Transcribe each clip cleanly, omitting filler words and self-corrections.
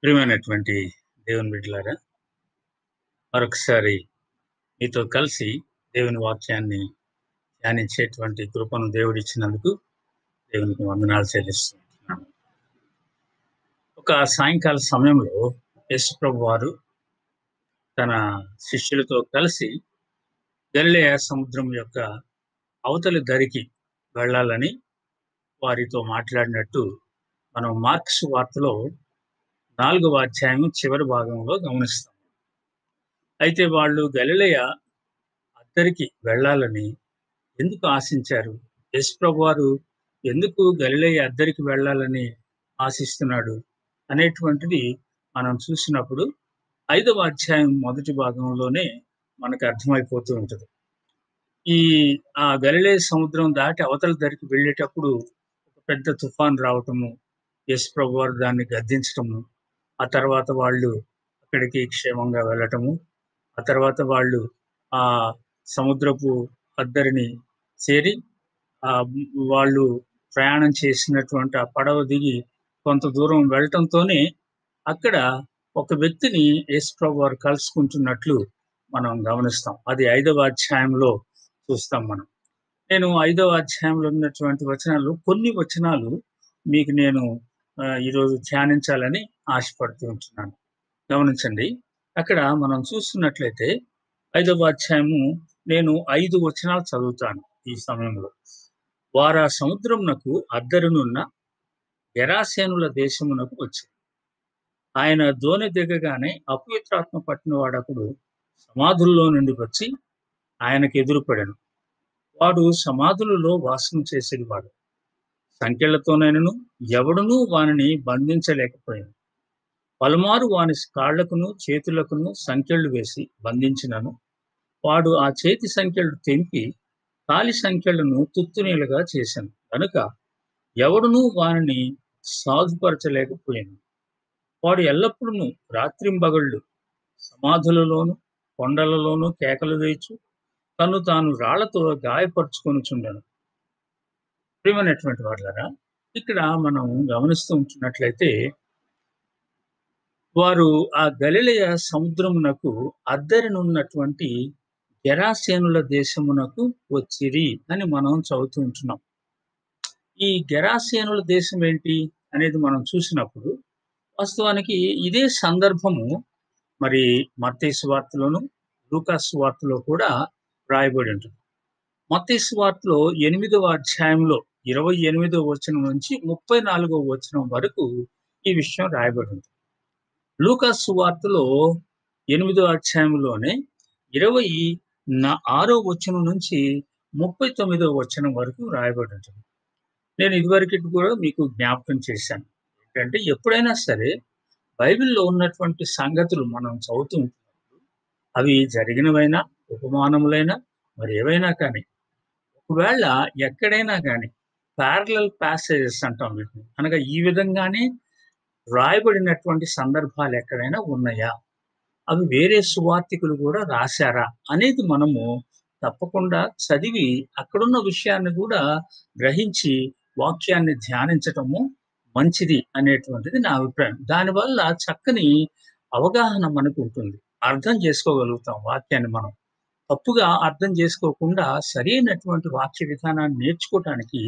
ప్రియమైనటువంటి దేవుని బిడ్డలారా, మరొకసారి మీతో కలిసి దేవుని వాక్యాన్ని ధ్యానించేటువంటి కృపను దేవుడిచ్చినందుకు దేవునికి వందనాలు చెల్లిస్తున్నాను. ఒక సాయంకాల సమయంలో యేసు ప్రభువారు తన శిష్యులతో కలిసి గలిలయ సముద్రం యొక్క అవతలి దరికి వెళ్ళాలని వారితో మాట్లాడినట్టు మనం మార్క్స్ వార్తలో 4వ అధ్యాయం చివరి భాగంలో గమనిస్తాం. అయితే వాళ్ళు గలిలయ అద్దరికి వెళ్ళాలని ఎందుకు ఆశించారు? యేసు ప్రభువారు ఎందుకు గలిలయ అద్దరికి వెళ్ళాలని ఆశిస్తున్నాడు అనేటువంటిది మనం చూసినప్పుడు 5వ అధ్యాయం మొదటి భాగంలోనే మనకు అర్థమైపోతూ ఉంటది. ఈ గలిలయ సముద్రం దాటి అవతల దరికి వెళ్ళేటప్పుడు ఒక పెద్ద తుఫాను రావటము, యేసు ప్రభువారు దాన్ని గద్దించటము, ఆ తర్వాత వాళ్ళు అక్కడికి క్షేమంగా వెళ్ళటము, ఆ తర్వాత వాళ్ళు ఆ సముద్రపు అద్దరిని చేరి వాళ్ళు ప్రయాణం చేసినటువంటి ఆ పడవ దిగి కొంత దూరం వెళ్ళటంతోనే అక్కడ ఒక వ్యక్తిని యేసుప్రభు వారు కలుసుకుంటున్నట్లు మనం గమనిస్తాం. అది 5వ అధ్యాయంలో చూస్తాం మనం. నేను 5వ అధ్యాయంలో ఉన్నటువంటి కొన్ని వచనాలు మీకు నేను ఈరోజు ధ్యానించాలని ఆశపడుతూ ఉంటున్నాను. గమనించండి. అక్కడ మనం చూస్తున్నట్లయితే 5వ అధ్యాయము నేను 5 వచనాలు చదువుతాను ఈ సమయంలో. వారా సముద్రమునకు అద్దరునున్న గెరాసేనుల దేశమునకు వచ్చారు. ఆయన దోణి దిగగానే అపవిత్రాత్మ పట్టిన వాడొకడు సమాధుల్లో నుండి వచ్చి ఆయనకు ఎదురుపడెను. వాడు సమాధులలో వాసం చేసేవాడు. సంకెళ్లతోనైనను ఎవడునూ వానిని బంధించలేకపోయాను. పలుమారు వాని కాళ్లకును చేతులకును సంకెళ్ళు వేసి బంధించినను వాడు ఆ చేతి సంకెళ్ళు తెంపి కాలి సంకెళ్లను తుత్తునీలుగా చేశాను కనుక ఎవడునూ వానిని సాధుపరచలేకపోయాను. వాడు ఎల్లప్పుడూ రాత్రింబగళ్ళు సమాధులలోను కొండలలోను కేకలు వేయచ్చు తను తాను రాళ్లతో గాయపరుచుకొనుచుండెను. ప్రియమైనటువంటి వాళ్ళారా, ఇక్కడ మనం గమనిస్తూ ఉంటున్నట్లయితే వారు ఆ గలిలయ సముద్రమునకు అద్దరినున్నటువంటి గెరాసేనుల దేశమునకు వచ్చిరి అని మనం చదువుతూ ఉంటున్నాం. ఈ గెరాసేనుల దేశం ఏంటి అనేది మనం చూసినప్పుడు వాస్తవానికి ఇదే సందర్భము మరి మత్తయి సువార్తలోను లూకా సువార్తలో కూడా రాయబడి ఉంటుంది. మత్తయి సువార్తలో 8వ అధ్యాయంలో 28వ వచనం నుంచి 34వ వచనం వరకు ఈ విషయం రాయబడి ఉంది. లూకా సువార్తలో 8వ అధ్యాయంలోనే 26వ వచనం నుంచి 39వ వచనం వరకు రాయబడి ఉంటుంది. నేను ఇదివరకు కూడా మీకు జ్ఞాపకం చేశాను. ఏంటంటే ఎప్పుడైనా సరే బైబిల్‌లో ఉన్నటువంటి సంగతులు మనం చదువుతూ ఉంటున్నప్పుడు అవి జరిగినవైనా, ఉపమానములైనా మరి ఏవైనా కానీ ఒకవేళ ఎక్కడైనా గాని పారలెల్ పాసేజెస్ అంటాం వీటిని. అనగా ఈ విధంగానే రాయబడినటువంటి సందర్భాలు ఎక్కడైనా ఉన్నాయా? అవి వేరే సువార్తికులు కూడా రాశారా? అనేది మనము తప్పకుండా చదివి అక్కడున్న విషయాన్ని కూడా గ్రహించి వాక్యాన్ని ధ్యానించటము మంచిది అనేటువంటిది నా అభిప్రాయం. దానివల్ల చక్కని అవగాహన మనకు ఉంటుంది. అర్థం చేసుకోగలుగుతాం వాక్యాన్ని మనం. తప్పుగా అర్థం చేసుకోకుండా సరైనటువంటి వాక్య విధానాన్ని నేర్చుకోవటానికి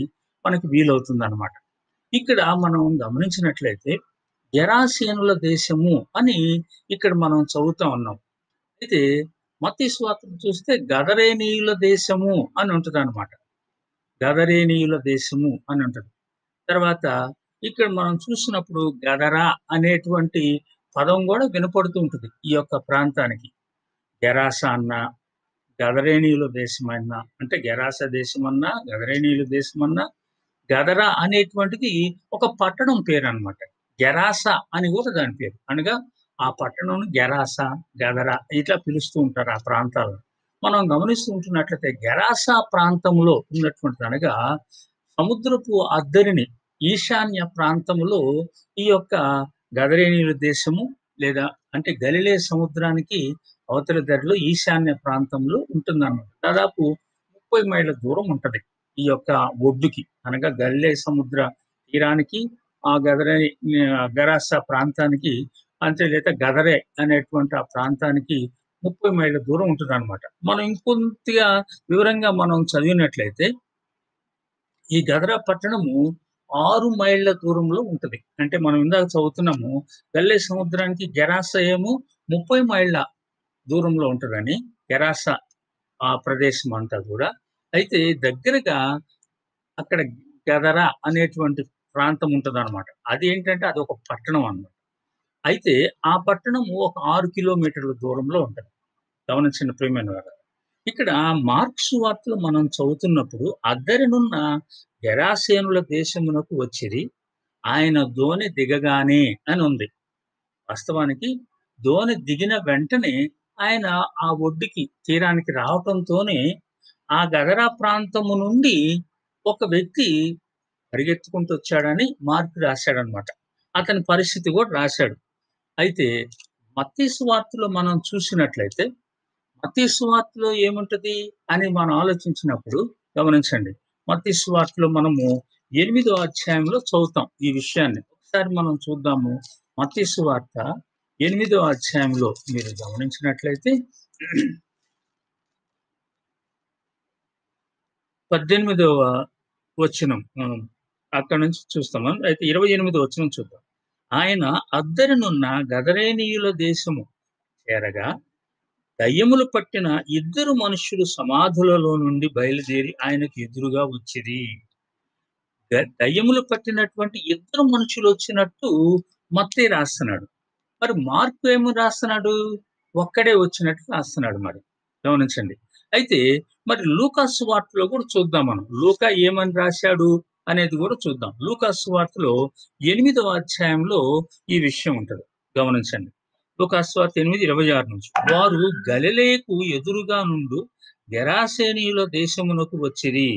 మనకు వీలవుతుందన్నమాట. ఇక్కడ మనం గమనించినట్లయితే గెరాసేనుల దేశము అని ఇక్కడ మనం చదువుతా ఉన్నాం. అయితే మత్తయి సువార్తను చూస్తే గదరేనీయుల దేశము అని ఉంటదన్నమాట. గదరేనీయుల దేశము అని ఉంటది. తర్వాత ఇక్కడ మనం చూసినప్పుడు గదరా అనేటువంటి పదం కూడా వినపడుతూ ఉంటది ఈ యొక్క ప్రాంతానికి. గెరాస అన్నా, గదరేనీయుల దేశమన్నా, అంటే గెరాస దేశమన్నా, గదరేనీయుల దేశమన్నా, గదర అనేటువంటిది ఒక పట్టణం పేరన్నమాట. గెరాస అని కూడా దాని పేరు. అనగా ఆ పట్టణంను గెరాస, గదర ఇట్లా పిలుస్తూ ఉంటారు ఆ ప్రాంతాలను. మనం గమనిస్తూ ఉంటున్నట్లయితే గెరాస ప్రాంతంలో ఉన్నటువంటిది అనగా సముద్రపు అద్దరిని ఈశాన్య ప్రాంతంలో ఈ యొక్క గదరేనీయుల దేశము లేదా అంటే గలిలయ సముద్రానికి అవతలి దరిలో ఈశాన్య ప్రాంతంలో ఉంటుందన్నమాట. దాదాపు 30 మైళ్ళ దూరం ఉంటది ఈ యొక్క ఒడ్డుకి. అనగా గలిలయ సముద్ర తీరానికి ఆ గరాసా ప్రాంతానికి అంటే లేదా గదరే అనేటువంటి ఆ ప్రాంతానికి 30 మైళ్ళ దూరం ఉంటదనమాట. మనం ఇంకొంతిగా వివరంగా మనం చదివినట్లయితే ఈ గదర పట్టణము 6 మైళ్ళ దూరంలో ఉంటది. అంటే మనం ఇందాక చదువుతున్నాము. గలిలే సముద్రానికి గెరాస ఏమో 30 మైళ్ళ దూరంలో ఉంటదని. గెరాస ఆ ప్రదేశం అంతా గూడా. అయితే దగ్గరగా అక్కడ గదర అనేటువంటి ప్రాంతం ఉంటదనమాట. అదేంటంటే అదొక పట్టణం అన్నమాట. అయితే ఆ పట్టణము ఒక 6 కిలోమీటర్ల దూరంలో ఉంటది. గమనించండి ప్రియమైన వారు. ఇక్కడ మార్కు సువార్తలో మనం చదువుతున్నప్పుడు అద్దరినున్న గెరాసేనుల దేశమునకు వచ్చిరి. ఆయన దోణి దిగగానే అని ఉంది. వాస్తవానికి దోణి దిగిన వెంటనే ఆయన ఆ ఒడ్డుకి తీరానికి రావటంతోనే ఆ గదరా ప్రాంతము నుండి ఒక వ్యక్తి పరిగెత్తుకుంటూ వచ్చాడని మార్కు రాశాడనమాట. అతని పరిస్థితి కూడా రాశాడు. అయితే మత్తయి సువార్తలో మనం చూసినట్లయితే మత్తయి సువార్తలో ఏముంటది అని మనం ఆలోచించినప్పుడు గమనించండి. మత్తయి సువార్తలో మనము 8వ అధ్యాయంలో చదువుతాం ఈ విషయాన్ని. ఒకసారి మనం చూద్దాము. మత్తయి సువార్త 8వ అధ్యాయంలో మీరు గమనించినట్లయితే 18వ వచనం అక్కడి నుంచి చూస్తాము. అయితే 28వ వచనం చూద్దాం. ఆయన అద్దరినున్న గదరేనీయుల దేశము చేరగా దయ్యములు పట్టిన ఇద్దరు మనుష్యులు సమాధులలో నుండి బయలుదేరి ఆయనకు ఎదురుగా వచ్చిరి. దయ్యములు పట్టినటువంటి ఇద్దరు మనుషులు వచ్చినట్టు మత్తయి రాస్తున్నాడు. మరి మార్కు ఏమి రాస్తున్నాడు? ఒక్కడే వచ్చినట్టు రాస్తున్నాడు మరి. గమనించండి. అయితే మరి లూకా సువార్తలో కూడా చూద్దాం మనం. లూకా ఏమని రాశాడు అనేది కూడా చూద్దాం. లూకా సువార్తలో 8వ అధ్యాయంలో ఈ విషయం ఉంటది. గమనించండి. లూకా సువార్త 8:26 నుంచి. వారు గలిలయకు ఎదురుగా నుండు గెరాసేనీయుల దేశమునకు వచ్చిరి.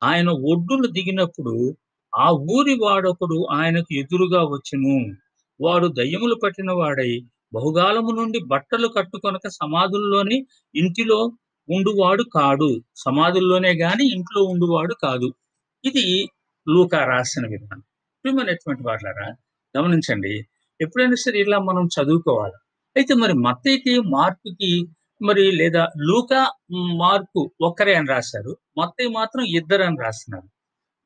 ఆయన ఒడ్డున దిగినప్పుడు ఆ ఊరి వాడొకడు ఆయనకు ఎదురుగా వచ్చెను. వాడు దయ్యములు పట్టిన వాడై బహుకాలము నుండి బట్టలు కట్టుకొనక సమాధుల్లోని ఇంటిలో ఉండువాడు కాడు. సమాధుల్లోనే గాని ఇంట్లో ఉండువాడు కాదు. ఇది లూకా రాసిన విధానం. ప్రియమైనటువంటి వారులారా గమనించండి. ఎప్పుడైనా సరే ఇలా మనం చదువుకోవాలి. అయితే మరి మత్తయికి, మార్కుకి మరి లేదా లూకా, మార్కు ఒక్కరే అని రాశారు. మత్తయి మాత్రం ఇద్దరని రాస్తున్నారు.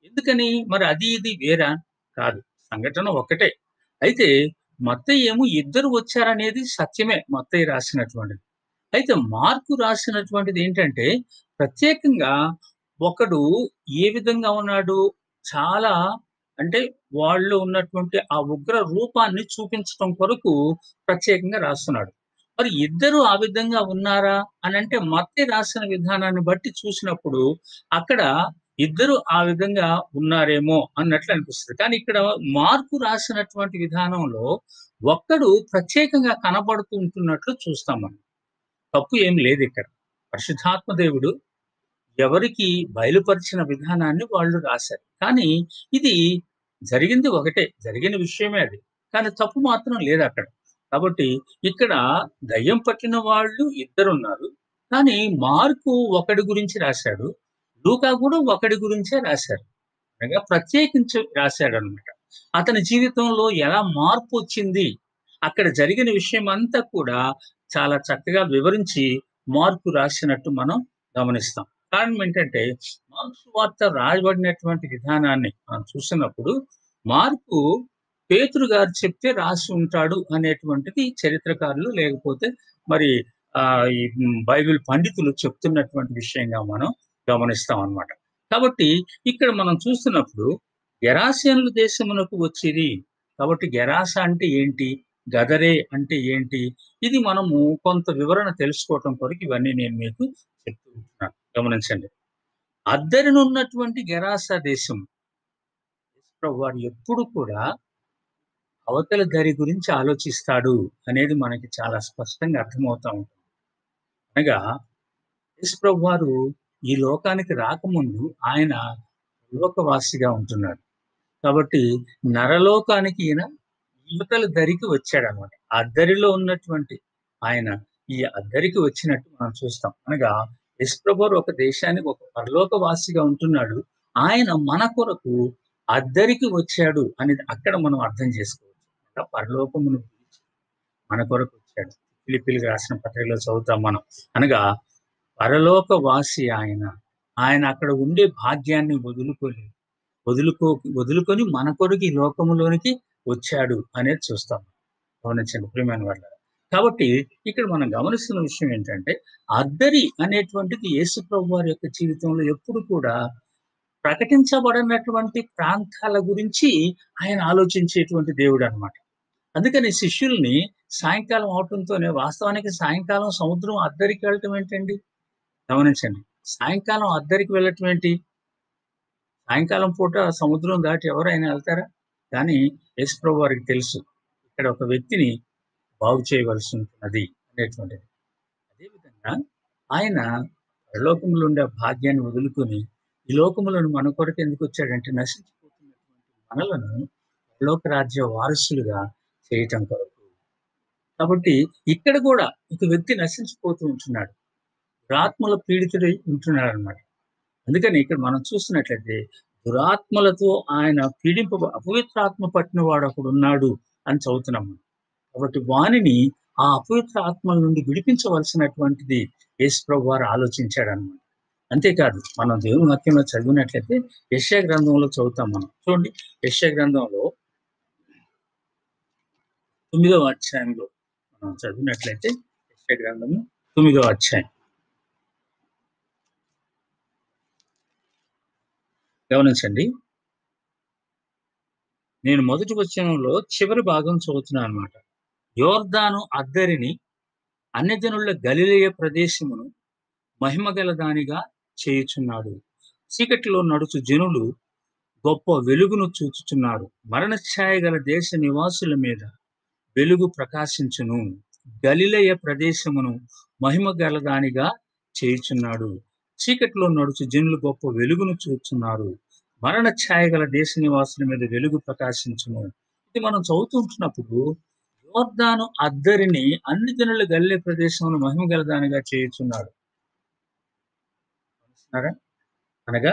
ఎందుకని? మరి అది ఇది వేరా? కాదు. సంఘటన ఒక్కటే. అయితే మత్తయి ఏమో ఇద్దరు వచ్చారనేది సత్యమే మత్తయి రాసినటువంటిది. అయితే మార్కు రాసినటువంటిది ఏంటంటే ప్రత్యేకంగా ఒకడు ఏ విధంగా ఉన్నాడు? చాలా అంటే వాళ్ళలో ఉన్నటువంటి ఆ ఉగ్ర రూపాన్ని చూపించటం కొరకు ప్రత్యేకంగా రాస్తున్నాడు. మరి ఇద్దరు ఆ విధంగా ఉన్నారా? అనంటే మత్తయి రాసిన విధానాన్ని బట్టి చూసినప్పుడు అక్కడ ఇద్దరు ఆ విధంగా ఉన్నారేమో అన్నట్లు అనిపిస్తది. కానీ ఇక్కడ మార్కు రాసినటువంటి విధానంలో ఒక్కడు ప్రత్యేకంగా కనబడుతూ ఉంటున్నట్లు చూస్తాం మనం. తప్పు ఏమి లేదిక్కడ. పరిశుద్ధాత్మ దేవుడు ఎవరికి బయలుపరిచిన విధానాన్ని వాళ్ళు రాశారు. కానీ ఇది జరిగింది ఒకటే. జరిగిన విషయమే అది. కానీ తప్పు మాత్రం లేదక్కడ. కాబట్టి ఇక్కడ దయ్యం పట్టిన వాళ్ళు ఇద్దరున్నారు. కానీ మార్కు ఒకడి గురించి రాశాడు. లూకా కూడా ఒకడి గురించే రాశారు. అనగా ప్రత్యేకించి రాశాడన్నమాట. అతని జీవితంలో ఎలా మార్పొచ్చింది, అక్కడ జరిగిన విషయమంతా కూడా చాలా చక్కగా వివరించి మార్కు రాసినట్టు మనం గమనిస్తాం. కారణం ఏంటంటే, మార్కు సువార్త రాయబడినటువంటి విధానాన్ని మనం చూసినప్పుడు, మార్కు పేతురు గారు చెప్తే రాసి ఉంటాడు అనేటువంటిది చరిత్రకారులు లేకపోతే మరి ఈ బైబిల్ పండితులు చెప్తున్నటువంటి విషయంగా మనం గమనిస్తాం అన్నమాట. కాబట్టి ఇక్కడ మనం చూస్తున్నప్పుడు గెరాసేనుల దేశమునకు వచ్చిరి. కాబట్టి గెరాస అంటే ఏంటి? గదరే అంటే ఏంటి? ఇది మనము కొంత వివరణ తెలుసుకోవటం కొరకు ఇవన్నీ నేను మీకు చెప్తూ ఉంటున్నాను. గమనించండి. అద్దరినున్నటువంటి గెరాస దేశం ప్రభువారు ఎప్పుడు కూడా అవతల దరి గురించి ఆలోచిస్తాడు అనేది మనకి చాలా స్పష్టంగా అర్థమవుతా ఉంటుంది. అనగా యేసు ప్రభువారు ఈ లోకానికి రాకముందు ఆయన లోకవాసిగా ఉంటున్నాడు. కాబట్టి నరలోకానికి ఈయన యువతల దరికి వచ్చాడనమాట. అద్దరిలో ఉన్నటువంటి ఆయన ఈ అద్దరికి వచ్చినట్టు మనం చూస్తాం. అనగా యేసుప్రభువారు ఒక దేశానికి ఒక పరలోకవాసిగా ఉంటున్నాడు. ఆయన మన కొరకు అద్దరికి వచ్చాడు అనేది అక్కడ మనం అర్థం చేసుకోవచ్చు. ఇంకా పరలోకమును విడిచి మన కొరకు వచ్చాడు. ఫిలిప్పీయులకు రాసిన పత్రికలో చదువుతాం మనం. అనగా పరలోక వాసి ఆయన. ఆయన అక్కడ ఉండే భాగ్యాన్ని వదులుకో వదులుకొని మన కొరకు ఈ లోకములోనికి వచ్చాడు అనేది చూస్తాం. గమనించండి ప్రియమైన వాళ్ళారా. కాబట్టి ఇక్కడ మనం గమనిస్తున్న విషయం ఏంటంటే, అద్దరి అనేటువంటిది యేసు ప్రభువారి యొక్క జీవితంలో ఎప్పుడు కూడా ప్రకటించబడనటువంటి ప్రాంతాల గురించి ఆయన ఆలోచించేటువంటి దేవుడనమాట. అందుకని శిష్యుల్ని సాయంకాలం అవటంతోనే వాస్తవానికి సాయంకాలం సముద్రం అద్దరికి వెళ్ళటం ఏంటండి? గమనించండి. సాయంకాలం అద్దరికి వెళ్ళటం ఏంటి? సాయంకాలం పూట సముద్రం దాటి ఎవరైనా ఎళ్తారా? కానీ యేసుప్రభు వారికి తెలుసు. ఇక్కడ ఒక వ్యక్తిని బాగు చేయవలసి ఉంటున్నది అనేటువంటిది. అదేవిధంగా ఆయన పరలోకములో ఉండే ఆ భాగ్యాన్ని వదులుకొని, ఈ లోకములోను మన కొరకు ఎందుకొచ్చాడంటే నశించిపోతున్నటువంటి మనలను పరలోక రాజ్య వారసులుగా చేయటం కొరకు. కాబట్టి ఇక్కడ గూడా ఒక వ్యక్తి నశించిపోతూ ఉంటున్నాడు. దురాత్మల పీడితుడై ఉంటున్నాడనమాట. అందుకని ఇక్కడ మనం చూస్తున్నట్లయితే దురాత్మలతో ఆయన అపవిత్రాత్మ పట్టిన వాడు ఒకడున్నాడు అని చదువుతున్నాం మనం. కాబట్టి వానిని ఆ అపవిత్ర ఆత్మల నుండి విడిపించవలసినటువంటిది యేసుప్రభు వారు ఆలోచించాడన్నమాట. అంతేకాదు మనం దేవుని వాక్యంలో చదివినట్లయితే యెషయా గ్రంథంలో చదువుతాం మనం. చూడండి యెషయా గ్రంథంలో 9వ అధ్యాయంలో మనం చదివినట్లయితే యెషయా గ్రంథము 9వ అధ్యాయం. గమనించండి. నేను మొదటి వచనంలో చివరి భాగం చదువుతున్నాను అన్నమాట. యొర్దాను అద్దరిని అన్యజనుల గలిలయ ప్రదేశమును మహిమగల దానిగా చేయుచున్నాడు. చీకటిలో నడుచు జనులు గొప్ప వెలుగును చూచుచున్నారు. మరణఛాయ గల దేశ నివాసుల మీద వెలుగు ప్రకాశించును. గలిలయ ప్రదేశమును మహిమగల దానిగా చేయుచున్నాడు. చీకటిలో నడుచు జనులు గొప్ప వెలుగును చూచుచున్నారు. మరణఛాయ గల దేశ నివాసుల మీద వెలుగు ప్రకాశించును. ఇది మనం చదువుతుంటున్నప్పుడు యొర్దాను అద్దరిని అన్ని జనుల గలిలయ ప్రదేశమును మహిమగల దానిగా చేయుచున్నాడు. అనగా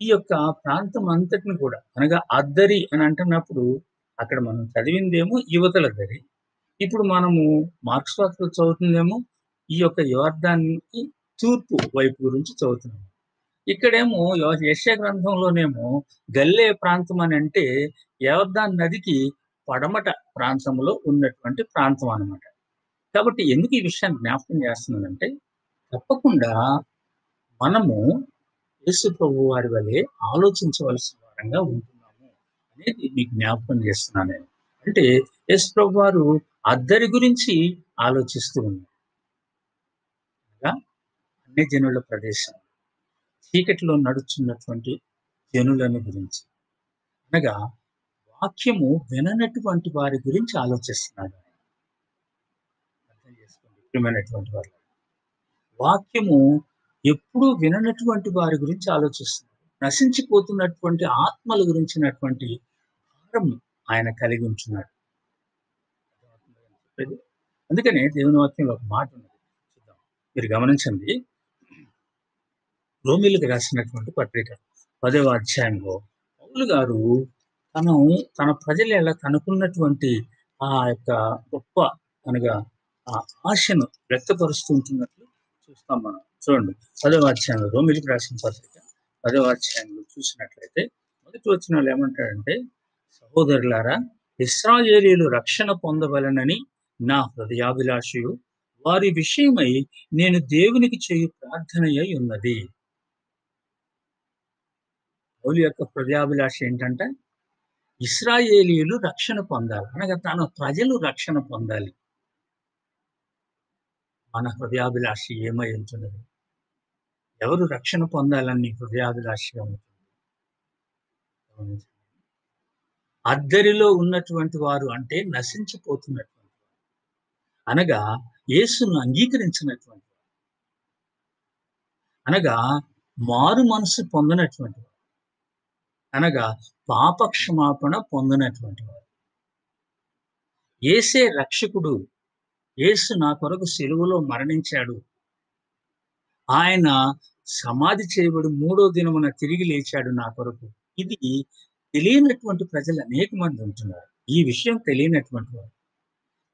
ఈ యొక్క ప్రాంతం అంతటిని కూడా అనగా అద్దరి అని అంటున్నప్పుడు అక్కడ మనం చదివిందేమో యువతల దరి. ఇప్పుడు మనము మార్క్స్ వార్తలో చదువుతుందేమో ఈ యొక్క యొర్దానికి తూర్పు వైపు గురించి చదువుతున్నాము. ఇక్కడేమో యెషయా గ్రంథంలోనేమో గలిలయ ప్రాంతం అని అంటే యొర్దాను నదికి పడమట ప్రాంతంలో ఉన్నటువంటి ప్రాంతం అన్నమాట. కాబట్టి ఎందుకు ఈ విషయాన్ని జ్ఞాపకం చేస్తున్నానంటే తప్పకుండా మనము యేసు ప్రభు వారి వలె ఆలోచించవలసిన వారంగా ఉంటున్నాము అనేది మీకు జ్ఞాపకం చేస్తున్నాను నేను. అంటే యేసు ప్రభు వారు అద్దరి గురించి ఆలోచిస్తూ ఉన్నారు. అనగా అన్ని జనుల ప్రదేశం, చీకటిలో నడుచున్నటువంటి జనులను గురించి. అనగా వాక్యము విననటువంటి వారి గురించి ఆలోచిస్తున్నాడు. అర్థం చేసుకోండి ప్రియమైనటువంటి వారు. వాక్యము ఎప్పుడూ విననటువంటి వారి గురించి ఆలోచిస్తున్నారు. నశించిపోతున్నటువంటి ఆత్మల గురించినటువంటి భారం ఆయన కలిగి ఉంటున్నాడు. అందుకనే దేవుని వాక్యంలో ఒక మాట ఉన్నది. చూద్దాం. మీరు గమనించండి. రోమీయులకు రాసినటువంటి పత్రిక 10వ అధ్యాయంలో పౌలు గారు తన ప్రజలు ఎలా తనకున్నటువంటి ఆ యొక్క గొప్ప అనగా ఆ ఆశను వ్యక్తపరుస్తూ ఉంటున్నట్లు చూస్తాం మనం. చూడండి 10వ అధ్యాయంలో రోమీయులకు రాసిన పత్రిక 10వ అధ్యాయంలో చూసినట్లయితే మొదటి వచనంలో ఏమంటాడంటే, సహోదరులారా, ఇశ్రాయేలీయులు రక్షణ పొందవలెనని నా హృదయాభిలాషయు వారి విషయమై నేను దేవునికి చేయు ప్రార్థనయై ఉన్నది. పౌలు యొక్క హృదయాభిలాష ఏంటంటే ఇశ్రాయేలీయులు రక్షణ పొందాలి. అనగా తన ప్రజలు రక్షణ పొందాలి. మన హృదయాభిలాష ఏమై ఉంటున్నది? ఎవరు రక్షణ పొందాలని నీ హృదయాభిలాషగా ఉంటుంది? అద్దరిలో ఉన్నటువంటి వారు అంటే నశించిపోతున్నటువంటి వారు. అనగా యేసును అంగీకరించినటువంటి వారు. అనగా మారు మనసు పొందినటువంటి వారు. అనగా పాపక్షమాపణ పొందినటువంటి వారు. యేసే రక్షకుడు. యేసు నా కొరకు సిలువలో మరణించాడు. ఆయన సమాధి చేయబడి 3వ దినమున తిరిగి లేచాడు నా కొరకు. ఇది తెలియనటువంటి ప్రజలు అనేక మంది ఉంటున్నారు. ఈ విషయం తెలియనటువంటి వారు.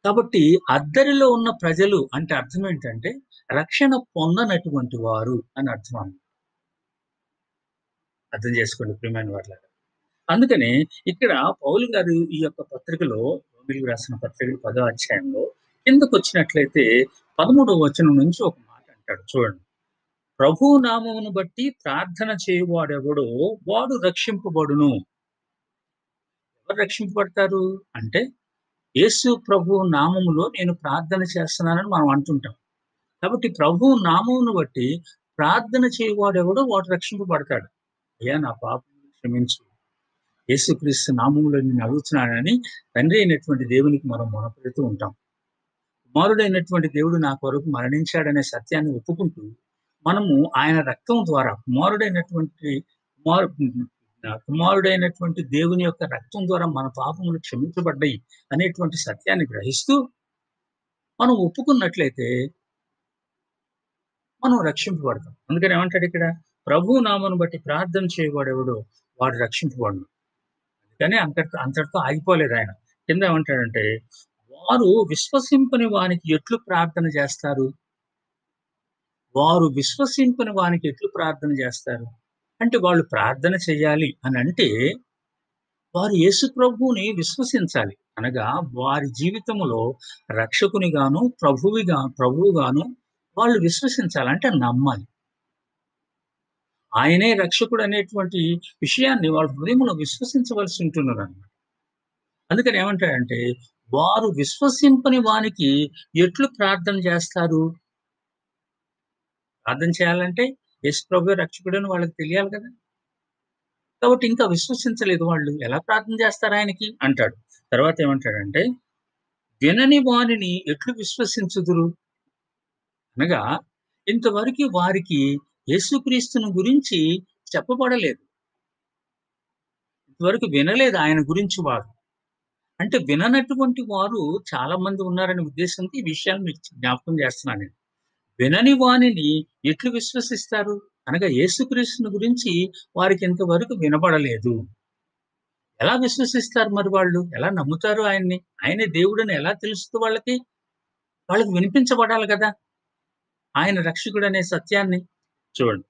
కాబట్టి అద్దరిలో ఉన్న ప్రజలు అంటే అర్థం ఏంటంటే రక్షణ పొందనటువంటి వారు అని అర్థం. అర్థం చేసుకోండి ప్రియమైన వారులారా. అందుకనే ఇక్కడ పౌలు గారు ఈ యొక్క పత్రికలో రోమీయులకు రాసిన పత్రిక 10వ అధ్యాయంలో కిందకొచ్చినట్లయితే 13వ వచనం నుంచి ఒక మాట అంటాడు చూడండి. ప్రభువు నామమును బట్టి ప్రార్థన చేయువాడెవడో వాడు రక్షింపబడును. ఎవరు రక్షింపబడతారు? అంటే యేసు ప్రభువు నామములో నేను ప్రార్థన చేస్తున్నానని మనం అంటుంటాం. కాబట్టి ప్రభువు నామమును బట్టి ప్రార్థన చేయువాడెవడో వాడు రక్షింపబడతాడు. అయ్యా నా పాపములు క్షమించు. యేసుక్రీస్తు నామములో నిన్ను అడుగుతున్నానని తండ్రి అయినటువంటి దేవునికి మనం మొరపెడుతూ ఉంటాం. కుమారుడైనటువంటి దేవుడు నా కొరకు మరణించాడనే సత్యాన్ని ఒప్పుకుంటూ, మనము ఆయన రక్తం ద్వారా కుమారు కుమారుడైనటువంటి దేవుని యొక్క రక్తం ద్వారా మన పాపములు క్షమించబడ్డాయి అనేటువంటి సత్యాన్ని గ్రహిస్తూ, మనం ఒప్పుకున్నట్లయితే మనం రక్షింపబడతాం. అందుకని ఏమంటాడు ఇక్కడ? ప్రభువు నామమును బట్టి ప్రార్థన చేయవాడెవడో వాడు రక్షింపబడును. కానీ అంతటితో ఆగిపోలేదు ఆయన. కింద ఏమంటాడంటే, వారు విశ్వసింపని వానికి ఎట్లు ప్రార్థన చేస్తారు? వారు విశ్వసింపని వానికి ఎట్లు ప్రార్థన చేస్తారు? అంటే వాళ్ళు ప్రార్థన చేయాలి అనంటే, వారు యేసు ప్రభువుని విశ్వసించాలి. అనగా వారి జీవితంలో రక్షకునిగాను, ప్రభువుగాను వాళ్ళు విశ్వసించాలి. అంటే నమ్మాలి. ఆయనే రక్షకుడు అనేటువంటి విషయాన్ని వాళ్ళ హృదయంలో విశ్వసించవలసి ఉంటున్నదన్నమాట. అందుకని ఏమంటాడంటే, వారు విశ్వసింపని వానికి ఎట్లు ప్రార్థన చేస్తారు? ప్రార్థన చేయాలంటే యేసు ప్రభువే రక్షకుడని వాళ్ళకి తెలియాలి కదా! కాబట్టి ఇంకా విశ్వసించలేదు వాళ్ళు. ఎలా ప్రార్థన చేస్తారు ఆయనకి అంటాడు. తర్వాత ఏమంటాడంటే, వినని వానిని ఎట్లు విశ్వసించుదురు? అనగా ఇంతవరకు వారికి యేసుక్రీస్తుని గురించి చెప్పబడలేదు. ఇంతవరకు వినలేదు ఆయన గురించి వారు. అంటే విననటువంటి వారు చాలా మంది ఉన్నారనే ఉద్దేశంతో ఈ విషయాన్ని మీకు జ్ఞాపకం చేస్తున్నాను నేను. వినని వానిని ఎట్లు విశ్వసిస్తారు? అనగా యేసుక్రీస్తుని గురించి వారికి ఇంతవరకు వినబడలేదు. ఎలా విశ్వసిస్తారు మరి వాళ్ళు? ఎలా నమ్ముతారు ఆయన్ని? ఆయనే దేవుడని ఎలా తెలుస్తది వాళ్ళకి? వాళ్ళకి వినిపించబడాలి కదా! ఆయన రక్షకుడనే సత్యాన్ని. చూడండి.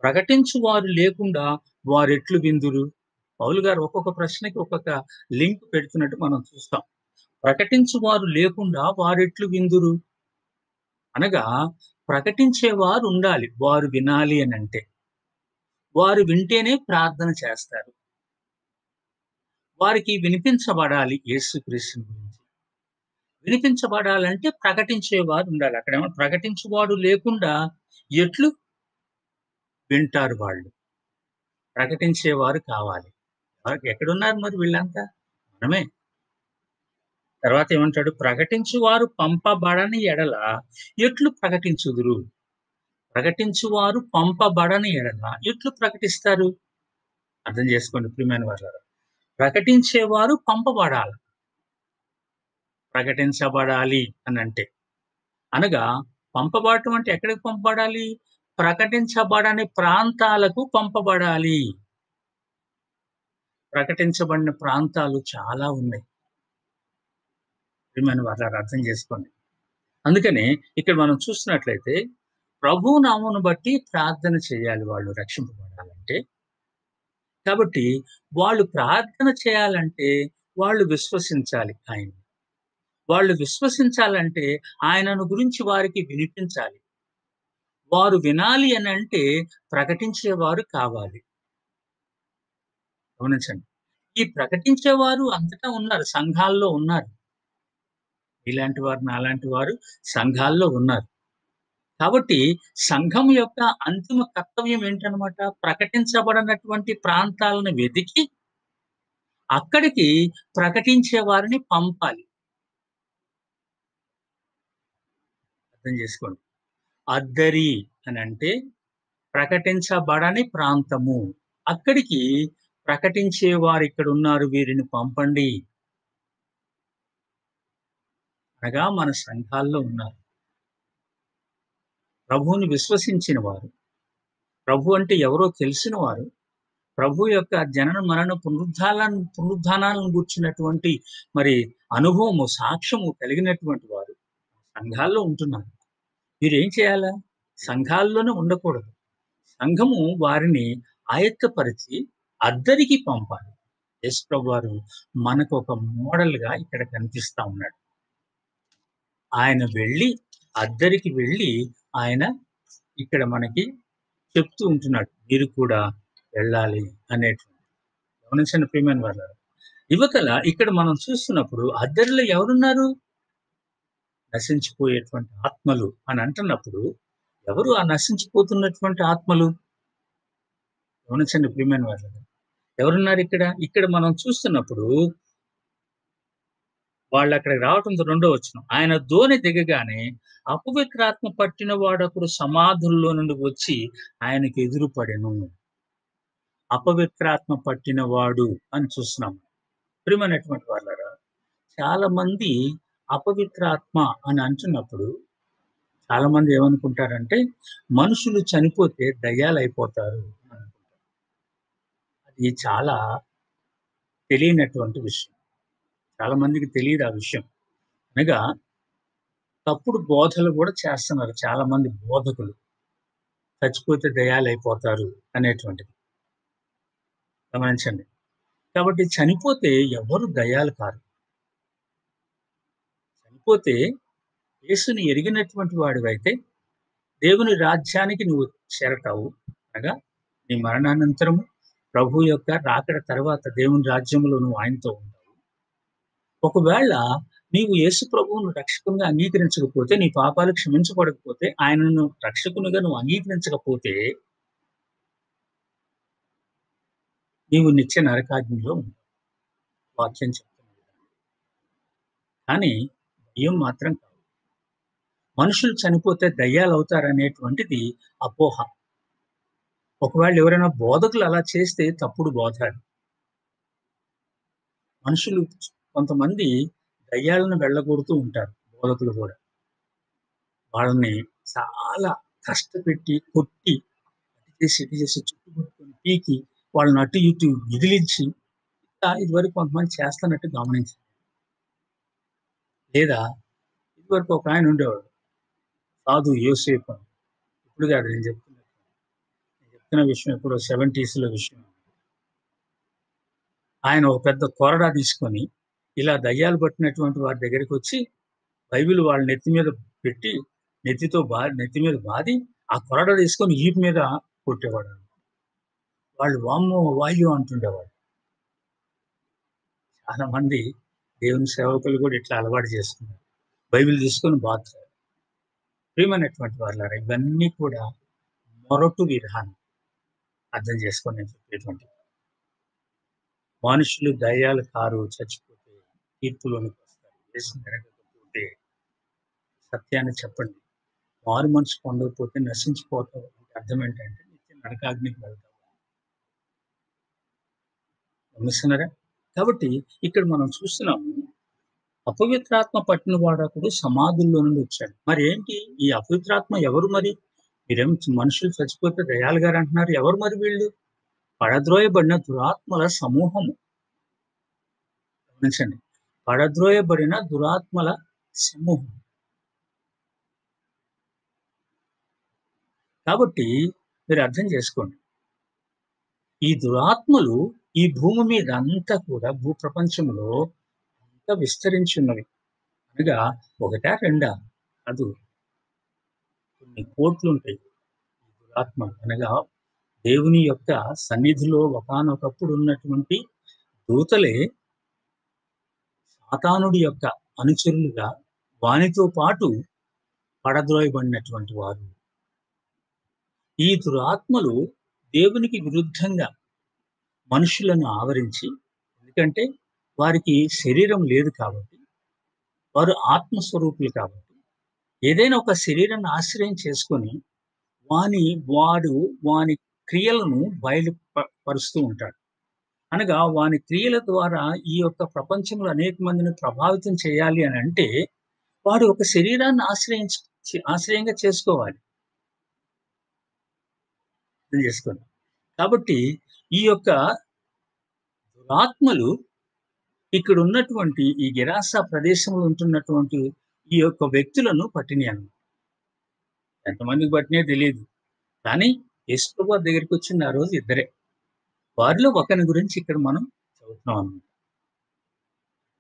ప్రకటించువారు లేకుండా వారెట్లు విందురు? పౌలు గారు ఒక్కొక్క ప్రశ్నకి ఒక్కొక్క లింక్ పెడుతున్నట్టు మనం చూస్తాం. ప్రకటించువారు లేకుండా వారెట్లు విందురు? అనగా ప్రకటించేవారు ఉండాలి. వారు వినాలి అనంటే. వారు వింటేనే ప్రార్థన చేస్తారు. వారికి వినిపించబడాలి యేసుక్రీస్తుని గురించి. వినిపించబడాలంటే ప్రకటించేవారు ఉండాలి. అక్కడేమో ప్రకటించువాడు లేకుండా ఎట్లు వింటారు వాళ్ళు. ప్రకటించేవారు కావాలి. ఎక్కడున్నారు మరి వీళ్ళంతా? మనమే. తర్వాత ఏమంటాడు? ప్రకటించువారు పంపబడని ఎడల ఎట్లు ప్రకటించుదురు? ప్రకటించువారు పంపబడని ఎడల ఎట్లు ప్రకటిస్తారు? అర్థం చేసుకోండి ప్రియమైన వారులారా. ప్రకటించేవారు పంపబడాలి. ప్రకటించబడాలి అనంటే. అనగా పంపబడటం అంటే ఎక్కడికి పంపబడాలి? ప్రకటించబడని ప్రాంతాలకు పంపబడాలి. ప్రకటించబడిన ప్రాంతాలు చాలా ఉన్నాయి. ప్రియమైన వారులారా అర్థం చేసుకోండి. అందుకనే ఇక్కడ మనం చూస్తున్నట్లయితే ప్రభువు నామమును బట్టి ప్రార్థన చేయాలి వాళ్ళు రక్షింపబడాలంటే. కాబట్టి వాళ్ళు ప్రార్థన చేయాలంటే వాళ్ళు విశ్వసించాలి ఆయన్ని. వాళ్ళు విశ్వసించాలంటే ఆయనను గురించి వారికి వినిపించాలి. వారు వినాలి అనంటే ప్రకటించేవారు కావాలి. గమనించండి. ఈ ప్రకటించేవారు అంతటా ఉన్నారు. సంఘాల్లో ఉన్నారు. ఇలాంటి వారు, నాలాంటి వారు సంఘాల్లో ఉన్నారు. కాబట్టి సంఘం యొక్క అంతిమ కర్తవ్యం ఏంటనమాట? ప్రకటించబడనటువంటి ప్రాంతాలను వెతికి అక్కడికి ప్రకటించే వారిని పంపాలి. అర్థం చేసుకోండి. అద్దరి అనంటే ప్రకటించబడని ప్రాంతము. అక్కడికి ప్రకటించే వారు ఇక్కడున్నారు వీరిని పంపండి. అనగా మన సంఘాల్లో ఉన్నారు. ప్రభువుని విశ్వసించిన వారు. ప్రభు అంటే ఎవరో తెలిసిన వారు. ప్రభు యొక్క జనన, మరణ, పునరుత్థానాలను గూర్చినటువంటి మరి అనుభవము, సాక్ష్యము కలిగినటువంటి వారు సంఘాల్లో ఉంటున్నారు. మీరేం చేయాలా? సంఘాల్లోనే ఉండకూడదు. సంఘము వారిని ఆయత్తపరిచి అద్దరికి పంపాలి. యేసు ప్రభువారు మనకు ఒక మోడల్‌గా ఇక్కడ కనిపిస్తా ఉన్నాడు. ఆయన అద్దరికి వెళ్ళి ఆయన ఇక్కడ మనకి చెప్తూ ఉంటున్నాడు. మీరు కూడా వెళ్ళాలి అనేటువంటి. గమనించండి ప్రియమైన వాళ్ళారా. యువతల ఇక్కడ మనం చూస్తున్నప్పుడు అద్దరిలో ఎవరున్నారు? నశించిపోయేటువంటి ఆత్మలు అని అంటున్నప్పుడు ఎవరు ఆ నశించిపోతున్నటువంటి ఆత్మలు? గమనించండి ప్రియమైన వాళ్ళారా. ఎవరున్నారు ఇక్కడ? ఇక్కడ మనం చూస్తున్నప్పుడు వాళ్ళక్కడికి రావటంతో రెండో వచనం. ఆయన దోణి దిగగానే అపవిత్రాత్మ పట్టిన వాడొకడు సమాధుల్లో నుండి వచ్చి ఆయనకి ఎదురు పడెను. అపవిత్రాత్మ పట్టినవాడు అని చూస్తున్నాం. ప్రియమైనటువంటి వాళ్ళారా, చాలా మంది అపవిత్రాత్మ అని అంటున్నప్పుడు చాలా మంది ఏమనుకుంటారంటే మనుషులు చనిపోతే దయ్యాలైపోతారు అని అనుకుంటారు. అది చాలా తెలియనటువంటి విషయం. చాలా మందికి తెలీదు ఆ విషయం. అనగా తప్పుడు బోధలు కూడా చేస్తున్నారు చాలా మంది బోధకులు. చచ్చిపోతే దయ్యాలైపోతారు అనేటువంటిది. గమనించండి. కాబట్టి చనిపోతే ఎవరు దయ్యాలు కారు. చనిపోతే యేసుని ఎరిగినటువంటి వాడివైతే దేవుని రాజ్యానికి నువ్వు చేరతావు. అనగా నీ మరణానంతరము ప్రభువు యొక్క రాకడ తర్వాత దేవుని రాజ్యంలో నువ్వు ఆయనతో ఉంటావు. ఒకవేళ నీవు యేసు ప్రభువును రక్షకునిగా అంగీకరించకపోతే, నీ పాపాలు క్షమించబడకపోతే, ఆయనను రక్షకునిగా నువ్వు అంగీకరించకపోతే, నీవు నిత్య నరకాగ్నిలో ఉంటావు. వాక్యం చెప్తున్నది. కానీ దెయ్యం మాత్రం కాదు. మనుషులు చనిపోతే దయ్యాలవుతారనేటువంటిది అపోహ. ఒకవేళ ఎవరైనా బోధకులు అలా చేస్తే తప్పుడు బోధ అది. మనుషులు కొంతమంది దయ్యాలను వెళ్ళగొడుతూ ఉంటారు బోధకులు కూడా. వాళ్ళని చాలా కష్టపెట్టి, కొట్టి, అటు చేసి, ఇటు చేసి చుట్టుముట్టుకొని పీకి, వాళ్ళని అటు ఇటు విదిలించి ఇలా ఇదివరకు కొంతమంది చేస్తున్నట్టు గమనించాను. లేదా ఇదివరకు ఒక ఆయన ఉండేవాడు. సాధు యోసేపు అని. ఇప్పుడు కాదు నేను చెప్తున్నది. నేను చెప్తున్న విషయం ఎప్పుడో 70స్‌లో విషయం. ఆయన ఒక పెద్ద కొరడా తీసుకొని ఇలా దయ్యాలు పట్టినటువంటి వారి దగ్గరికొచ్చి బైబిల్ వాళ్ళ నెత్తి మీద పెట్టి నెత్తి మీద బాది ఆ కొరడా తీసుకొని ఈపు మీద కొట్టేవాడు. వాళ్ళు వామ్మో! వాయ్యో! అంటుండేవాళ్ళు. చాలా మంది దేవుని సేవకులు కూడా ఇట్లా అలవాటు చేసుకున్నారు. బైబిల్ తీసుకొని బాదుతారు. ప్రియమైనటువంటి వాళ్ళారా, ఇవన్నీ కూడా మొరటు విధానం. అర్థం చేసుకొని నేను చెప్పేటువంటిది. మనుషులు దయ్యాలు కారు, చచ్చిపోతే తీర్పులోనికి వస్తారు. యేసుని ఎరగకపోతే సత్యాన్ని చెప్పండి. మారు మనసు పొందకపోతే నశించిపోతావు అంటే అర్థం ఏంటంటే నిత్య నరకాగ్నికి వెళ్తావు. గమనిస్తున్నారా? కాబట్టి ఇక్కడ మనం చూస్తున్నాము అపవిత్రాత్మ పట్టిన వాడొకడు సమాధుల్లో నుండి వచ్చాడు. మరి ఏంటి ఈ అపవిత్రాత్మ ఎవరు మరి? మీరేమో మనుషులు చచ్చిపోతే దయ్యాలు గారు అంటున్నారు. ఎవరు మరి వీళ్ళు? పడద్రోయబడిన దురాత్మల సమూహము. గమనించండి. పడద్రోయబడిన దురాత్మల సమూహం. కాబట్టి మీరు అర్థం చేసుకోండి. ఈ దురాత్మలు ఈ భూమి మీద అంతా కూడా భూప్రపంచంలో అంతా విస్తరించి ఉన్నవి. అనగా ఒకటా రెండా కాదు, కొన్ని కోట్లుంటాయి ఈ దురాత్మలు. అనగా దేవుని యొక్క సన్నిధిలో ఒకానొకప్పుడు ఉన్నటువంటి దూతలే సాతానుడి యొక్క అనుచరులుగా వానితో పాటు పడద్రోయబడినటువంటి వారు. ఈ దురాత్మలు దేవునికి విరుద్ధంగా మనుషులను ఆవరించి, ఎందుకంటే వారికి శరీరం లేదు కాబట్టి, వారు ఆత్మస్వరూపులు కాబట్టి, ఏదైనా ఒక శరీరాన్ని ఆశ్రయం చేసుకొని వాని క్రియలను పరుస్తూ ఉంటాడు. అనగా వాని క్రియల ద్వారా ఈ యొక్క ప్రపంచంలో అనేక మందిని ప్రభావితం చేయాలి అని అంటే, వాడు ఒక శరీరాన్ని ఆశ్రయంగా చేసుకోవాలి. అర్థం చేసుకోండి. కాబట్టి ఈ యొక్క దురాత్మలు ఇక్కడున్నటువంటి ఈ గెరాసా ప్రదేశంలో ఉంటున్నటువంటి ఈ యొక్క వ్యక్తులను పట్టినియన్నమాట. ఎంతమందికి పట్టినాయో తెలీదు. కానీ యేసుప్రభు వారి దగ్గరికొచ్చింది ఆ రోజు ఇద్దరే. వారిలో ఒకని గురించి ఇక్కడ మనం చదువుతున్నాం అన్నమాట.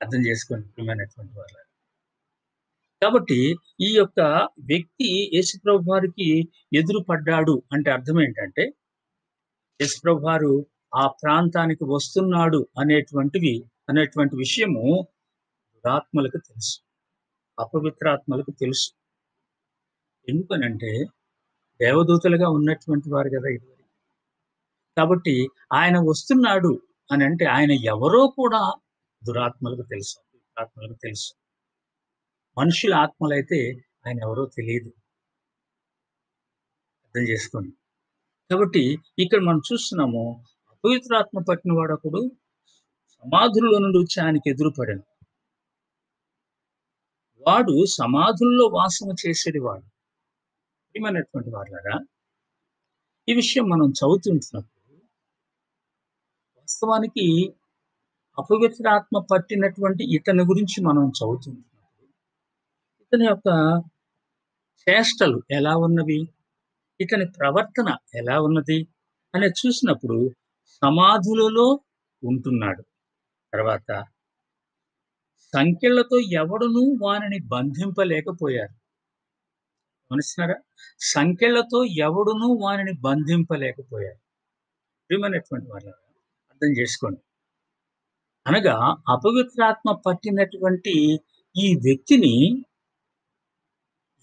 అర్థం చేసుకోండి ప్రియమైనటువంటి వాళ్ళారా. కాబట్టి ఈ యొక్క వ్యక్తి యేసుప్రభు వారికి ఎదురు పడ్డాడు అంటే అర్థం ఏంటంటే, యేసుప్రభు వారు ఆ ప్రాంతానికి వస్తున్నాడు అనేటువంటి విషయము దురాత్మలకు తెలుసు. అపవిత్రాత్మలకు తెలుసు. ఎందుకనంటే దేవదూతలుగా ఉన్నటువంటి వారు గదా! ఇదివరకు. కాబట్టి ఆయన వస్తున్నాడు అనంటే ఆయన ఎవరో కూడా దురాత్మలకు తెలుసు. అపవిత్రాత్మలకు తెలుసు. మనుషుల ఆత్మలైతే ఆయన ఎవరో తెలీదు. అర్థం చేసుకోండి. కాబట్టి ఇక్కడ మనం చూస్తున్నాము అపవిత్రాత్మ పట్టిన వాడొకడు సమాధుల్లో నుండి వచ్చి ఆయనకి ఎదురుపడెను. వాడు సమాధుల్లో వాసము చేసేటి వాడు. ప్రియమైనటువంటి వారులారా, ఈ విషయం మనం చదువుతుంటున్నప్పుడు వాస్తవానికి అపవిత్రాత్మ పట్టినటువంటి ఇతని గురించి మనం చదువుతుంటున్నప్పుడు ఇతని యొక్క చేష్టలు ఎలా ఉన్నవి? ఇతని ప్రవర్తన ఎలా ఉన్నది? అనేది చూసినప్పుడు సమాధులలో ఉంటున్నాడు. తర్వాత సంకెళ్లతో ఎవడునూ వానిని బంధింపలేకపోయారు. గమనిస్తున్నారా? సంకెళ్లతో ఎవడునూ వానిని బంధింపలేకపోయారు. ప్రియమైనటువంటి వాళ్ళారా, అర్థం చేసుకోండి. అనగా అపవిత్రాత్మ పట్టినటువంటి ఈ వ్యక్తిని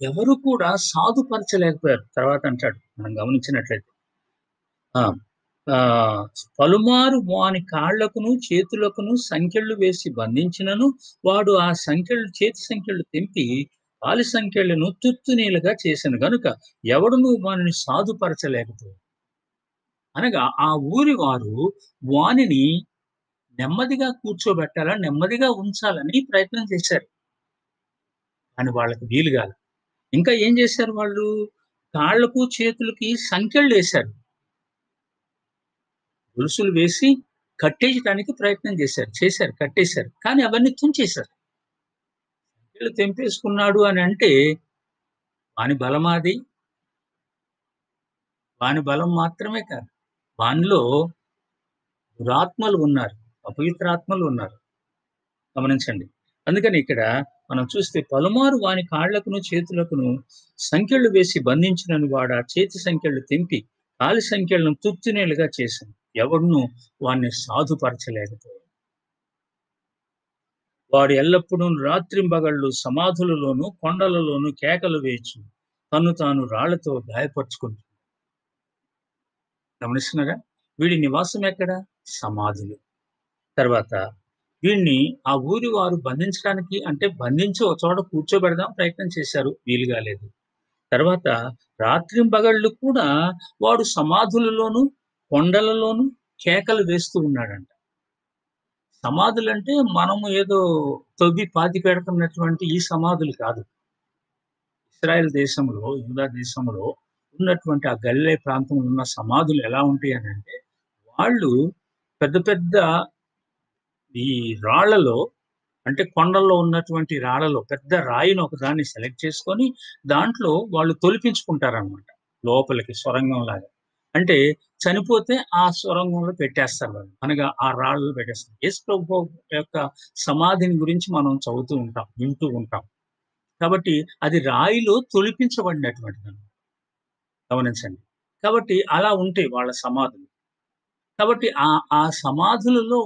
ఎవరు కూడా సాధుపరచలేకపోయారు. తర్వాత అంటాడు మనం గమనించినట్లయితే. ఆ! పలుమారు వాని కాళ్ళకును, చేతులకును సంకెళ్ళు వేసి బంధించినను, వాడు ఆ సంకెళ్ళు చేతి సంకెళ్ళు తెంపి, కాలి సంకెళ్ళను తుత్తునీలుగా చేసెను గనుక, ఎవడునూ వానిని సాధుపరచలేకపోయాడు. అనగా ఆ ఊరి వారు వానిని నెమ్మదిగా కూర్చోబెట్టాలని, నెమ్మదిగా ఉంచాలని ప్రయత్నం చేశారు. కానీ వాళ్ళకి వీలు గాల. ఇంకా ఏం చేశారు వాళ్ళు? కాళ్ళకు, చేతులకి సంకెళ్ళేశారు. గొలుసులు వేసి కట్టేయటానికి ప్రయత్నం చేశారు. కట్టేశారు. కానీ అవన్నీ తుంచేశారు. వీళ్ళు తెంపేసుకున్నాడు అనంటే వాని బలమాది? వాని బలం మాత్రమే కాదు. వానిలో దురాత్మలు ఉన్నారు. అపవిత్రాత్మలు ఉన్నారు. గమనించండి. అందుకని ఇక్కడ మనం చూస్తే పలుమారు వాని కాళ్ళకును, చేతులకును సంకెళ్ళు వేసి బంధించినను వాడు ఆ చేతి సంకెళ్ళు తెంపి, కాలి సంకెళ్ళను తుత్తునేలుగా చేశాను. ఎవడునూ వాన్ని సాధుపరచలేకపోయాడు. వాడు ఎల్లప్పుడూ రాత్రింబగళ్ళు సమాధులలోను, కొండలలోను కేకలు వేయచ్చు. తన్ను తాను రాళ్లతో గాయపరుచుకుంటున్నాడు. గమనిస్తున్నారా? వీడి నివాసం ఎక్కడ? సమాధులు. తర్వాత వీడిని ఆ ఊరి వారు బంధించడానికి అంటే బంధించి ఒక చోట కూర్చోబెడదాం ప్రయత్నం చేశారు. వీలు కాలేదు. తర్వాత రాత్రింబగళ్ళు కూడా వాడు సమాధులలోను, కొండలలోను కేకలు వేస్తూ ఉన్నాడంట. సమాధులంటే మనము ఏదో తవ్వి పాతి పెడుతున్నటువంటి ఈ సమాధులు కాదు. ఇశ్రాయేల్ దేశంలో, యూదా దేశంలో ఉన్నటువంటి ఆ గలిలయ ప్రాంతంలో ఉన్న సమాధులు ఎలా ఉంటాయి అనంటే, వాళ్ళు పెద్ద పెద్ద ఈ రాళ్ళలో అంటే కొండల్లో ఉన్నటువంటి రాళ్ళలో పెద్ద రాయిని ఒకదాన్ని సెలెక్ట్ చేసుకొని, దాంట్లో వాళ్ళు తొలిపించుకుంటారనమాట. లోపలికి సొరంగంలాగా. అంటే చనిపోతే ఆ సొరంగంలో పెట్టేస్తారు వాళ్ళు. అనగా ఆ రాళ్ళలో పెట్టేస్తారు. యేసు ప్రభు యొక్క సమాధిని గురించి మనం చదువుతూ ఉంటాం, వింటూ ఉంటాం. కాబట్టి అది రాయిలో తొలిపించబడినటువంటిదన్నమాట. గమనించండి. కాబట్టి అలా ఉంటాయి వాళ్ళ సమాధులు. కాబట్టి ఆ సమాధులలో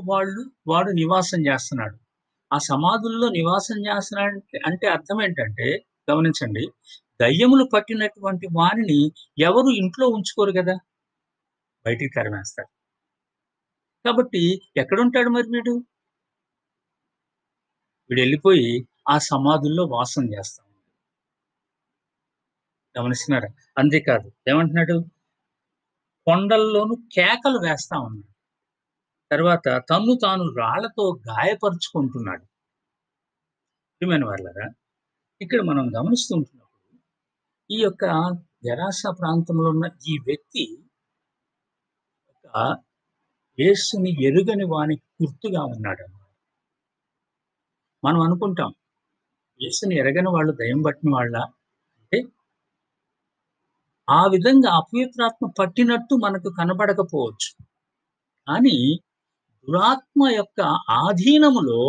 వాడు నివాసం చేస్తున్నాడు. ఆ సమాధుల్లో నివాసం చేస్తున్నాడంటే అంటే అర్థం ఏంటంటే గమనించండి. దయ్యములు పట్టినటువంటి వానిని ఎవరు ఇంట్లో ఉంచుకోరు గదా! బయటికి తరిమేస్తారు. కాబట్టి ఎక్కడుంటాడు మరి వీడు? వీడెళ్ళిపోయి ఆ సమాధుల్లో వాసం చేస్తాడు. గమనిస్తున్నారా? అంతేకాదు ఏమంటున్నాడు? కొండల్లోను కేకలు వేస్తా ఉన్నాడు. తర్వాత తన్ను తాను రాళ్ళతో గాయపరుచుకుంటున్నాడు. ప్రియమైన వారలారా, ఇక్కడ మనం గమనిస్తూ ఉంటున్నప్పుడు ఈ యొక్క గెరాసా ప్రాంతంలో ఉన్న ఈ వ్యక్తి యేసుని ఎరుగని వానికి గుర్తుగా ఉన్నాడన్నమాట. మనం అనుకుంటాం, యేసుని ఎరగని వాళ్ళు దెయ్యం పట్టిన వాళ్ళా? అంటే ఆ విధంగా అపవిత్రాత్మ పట్టినట్టు మనకు కనబడకపోవచ్చు. కానీ దురాత్మ యొక్క ఆధీనములో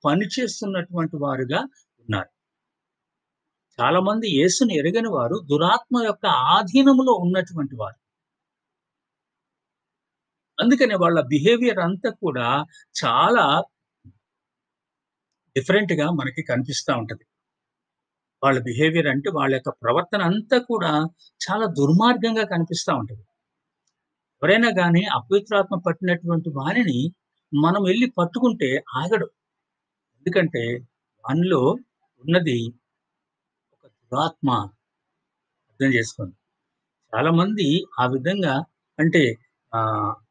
పనిచేస్తున్నటువంటి వారుగా ఉన్నారు. చాలామంది యేసుని ఎరగని వారు దురాత్మ యొక్క ఆధీనములో ఉన్నటువంటి వారు. అందుకనే వాళ్ళ బిహేవియర్ అంతా కూడా చాలా డిఫరెంట్‌గా మనకి కనిపిస్తా ఉంటది. వాళ్ళ బిహేవియర్ అంటే వాళ్ళ యొక్క ప్రవర్తన అంతా కూడా చాలా దుర్మార్గంగా కనిపిస్తా ఉంటది. ఎవరైనా గాని అపవిత్రాత్మ పట్టినటువంటి వారిని మనం వెళ్లి పట్టుకుంటే ఆగడు. ఎందుకంటే వానిలో ఉన్నది ఒక దురాత్మ. అర్థం చేసుకోండి. చాలామంది ఆ విధంగా అంటే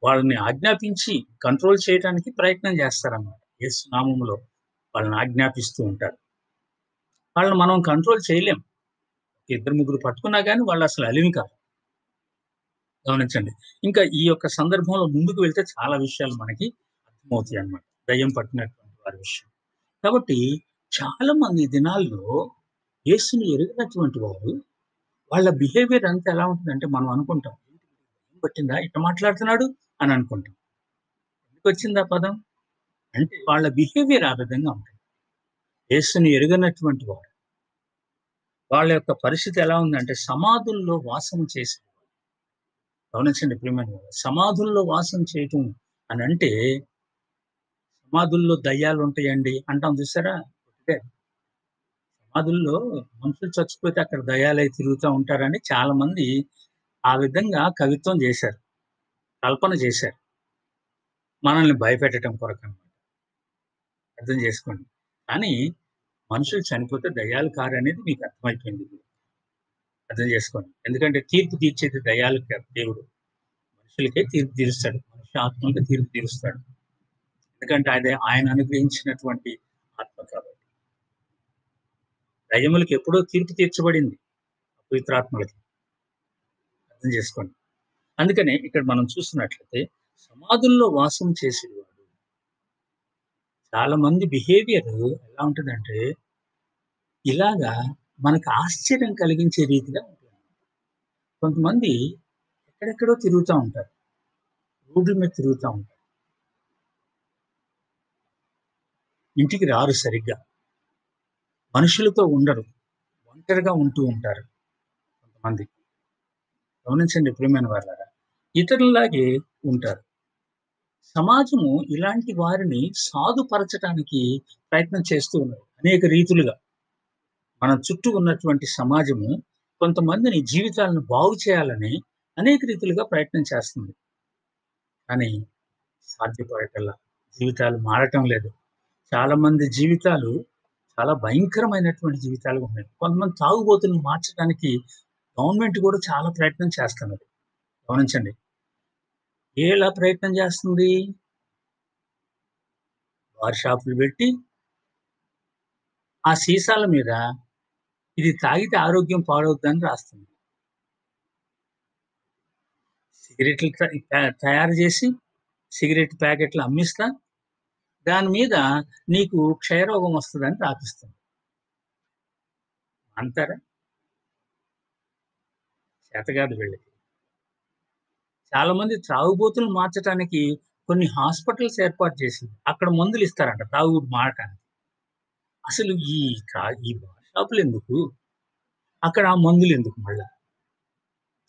వాళ్ళని ఆజ్ఞాపించి కంట్రోల్ చేయటానికి ప్రయత్నం చేస్తారన్నమాట. యేసు నామములో వాళ్ళని ఆజ్ఞాపిస్తూ ఉంటారు. వాళ్ళని మనం కంట్రోల్ చేయలేం. ఇద్దరు ముగ్గురు పట్టుకున్నా గాని వాళ్ళసలు అలివి కాదు. గమనించండి. ఇంకా ఈ యొక్క సందర్భంలో ముందుకు వెళ్తే చాలా విషయాలు మనకి అర్థమవుతాయన్నమాట. దయ్యం పట్టినటువంటి వారి విషయం. కాబట్టి చాలా మంది ఈ దినాల్లో యేసుని ఎరుగనటువంటి వారు వాళ్ళ బిహేవియర్ అంతా ఎలా ఉంటుందంటే మనం అనుకుంటాం. దయ్యం పట్టిందా? ఇట్ట మాట్లాడుతున్నాడు అని అనుకుంటాం. ఎందుకొచ్చింది ఆ పదం? అంటే వాళ్ళ బిహేవియర్ ఆ విధంగా ఉంటుంది. యేసుని ఎరుగనటువంటి వారు. వాళ్ళ యొక్క పరిస్థితి ఎలా ఉందంటే సమాధుల్లో వాసం చేసి గమనించండి ప్రియమైన వారు. సమాధుల్లో వాసం చేయటం అనంటే సమాధుల్లో దయ్యాలుంటాయండి అంటాం చూసారా? అంటే సమాధుల్లో మనుషులు చచ్చిపోతే అక్కడ దయ్యాలై తిరుగుతా ఉంటారని చాలామంది ఆ విధంగా కవిత్వం జేశారు. కల్పన జేశారు. మనల్ని భయపెట్టటం కొరకనమాట. అర్థం జేసుకోండి. కానీ మనుషులు చనిపోతే దయ్యాలు కారనేది మీకు అర్థమైపోయింది ఇప్పుడు. అర్థం జేసుకోండి. ఎందుకంటే తీర్పు తీర్చేది దయ్యాలు కాదు దేవుడు. మనుషులకే తీర్పు తీరుస్తాడు. మనిషి ఆత్మలకు తీర్పు తీరుస్తాడు. ఎందుకంటే అదే ఆయన అనుగ్రహించినటువంటి ఆత్మ కాబట్టి. దయ్యములకి ఎప్పుడో తీర్పు తీర్చబడింది. పవిత్రాత్మలకి. అర్థం చేసుకోండి. అందుకనే ఇక్కడ మనం చూస్తున్నట్లయితే సమాధుల్లో వాసం చేసేవాడు. చాలా మంది బిహేవియర్ ఎలా ఉంటదంటే ఇలాగా మనకు ఆశ్చర్యం కలిగించే రీతిగా ఉంటుంది. కొంతమంది ఎక్కడెక్కడో తిరుగుతా ఉంటారు. రోడ్ల మీద తిరుగుతా ఉంటారు. ఇంటికి రారు సరిగ్గా. మనుషులతో ఉండరు. ఒంటరిగా ఉంటూ ఉంటారు కొంతమంది. గమనించండి ప్రియమైన వారులారా. ఇతరుల్లాగే ఉంటారు. సమాజము ఇలాంటి వారిని సాధుపరచటానికి ప్రయత్నం చేస్తూ ఉన్నది. అనేక రీతులుగా. మన చుట్టూ ఉన్నటువంటి సమాజము కొంతమందిని జీవితాలను బాగు చేయాలని అనేక రీతులుగా ప్రయత్నం చేస్తుంది. కానీ సాధ్యపడటల్లా. జీవితాలు మారటం లేదు. చాలా మంది జీవితాలు చాలా భయంకరమైనటువంటి జీవితాలుగా ఉన్నాయి. కొంతమంది తాగుబోతులను మార్చడానికి గవర్నమెంట్ కూడా చాలా ప్రయత్నం చేస్తున్నది. గమనించండి. ఎలా ప్రయత్నం చేస్తుంది? బార్ షాపులు పెట్టి ఆ సీసాల మీద ఇది తాగితే ఆరోగ్యం పాడవుద్దని రాస్తుంది. సిగరెట్లు తయారు చేసి సిగరెట్ ప్యాకెట్లు అమ్మిస్తా, దాని మీద నీకు క్షయరోగం వస్తదని రాపిస్తుంది. అంటారా? చేతగాదు వీళ్ళకి. చాలా మంది తాగుబోతులను మార్చటానికి కొన్ని హాస్పిటల్స్ ఏర్పాటు చేసింది. అక్కడ మందులు ఇస్తారంట తాగుడు మానటానికి. అసలు ఈ బార్ షాపులెందుకు? అక్కడ ఆ మందులెందుకు మళ్ళా?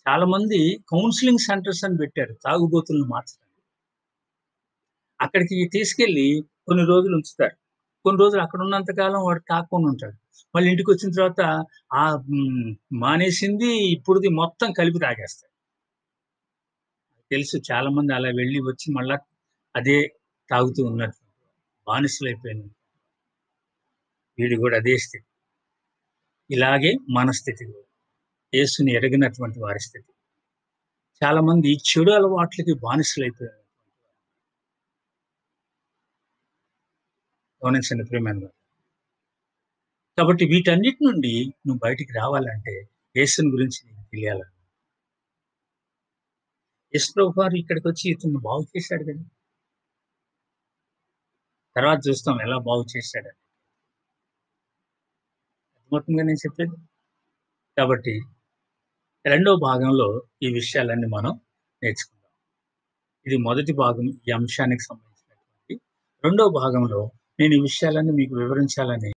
చాలా మంది కౌన్సెలింగ్ సెంటర్స్ అని పెట్టారు తాగుబోతులను మార్చడానికి. అక్కడికి తీసుకెళ్ళి కొన్ని రోజులు ఉంచుతారు. కొన్ని రోజులు అక్కడ ఉన్నంత కాలం వాడు తాగకుండా ఉంటాడు. మళ్ళీ ఇంటికొచ్చిన తర్వాత మానేసింది ఇప్పుడుది మొత్తం కలిపి తాగేస్తాడు. తెలుసు చాలా మంది అలా వెళ్ళి వచ్చి మళ్ళా అదే తాగుతూ ఉన్నారు. బానిసలైపోయిన వీడు గూడా అదే స్థితి. ఇలాగే మన స్థితి గూడా. యేసుని ఎరగనటువంటి వారి స్థితి. చాలా మంది చెడు అలవాట్లకి బానిసలైపోయారు. గమనించండి ప్రియమైన వారు. కాబట్టి వీటన్నిటి నుండి నువ్వు బయటికి రావాలంటే యేసుని గురించి నీకు తెలియాలి. యేసుప్రభు వారు ఇక్కడికొచ్చి ఇతన్ని బాగు చేశాడు కదా! తర్వాత చూస్తాం ఎలా బాగు చేశాడని. అర్థమవుతుందా నేను చెప్పేది? కాబట్టి రెండో భాగంలో ఈ విషయాలన్నీ మనం నేర్చుకుందాం. ఇది మొదటి భాగం ఈ అంశానికి సంబంధించినటువంటి. రెండో భాగంలో నేను ఈ విషయాలన్నీ మీకు వివరించాలని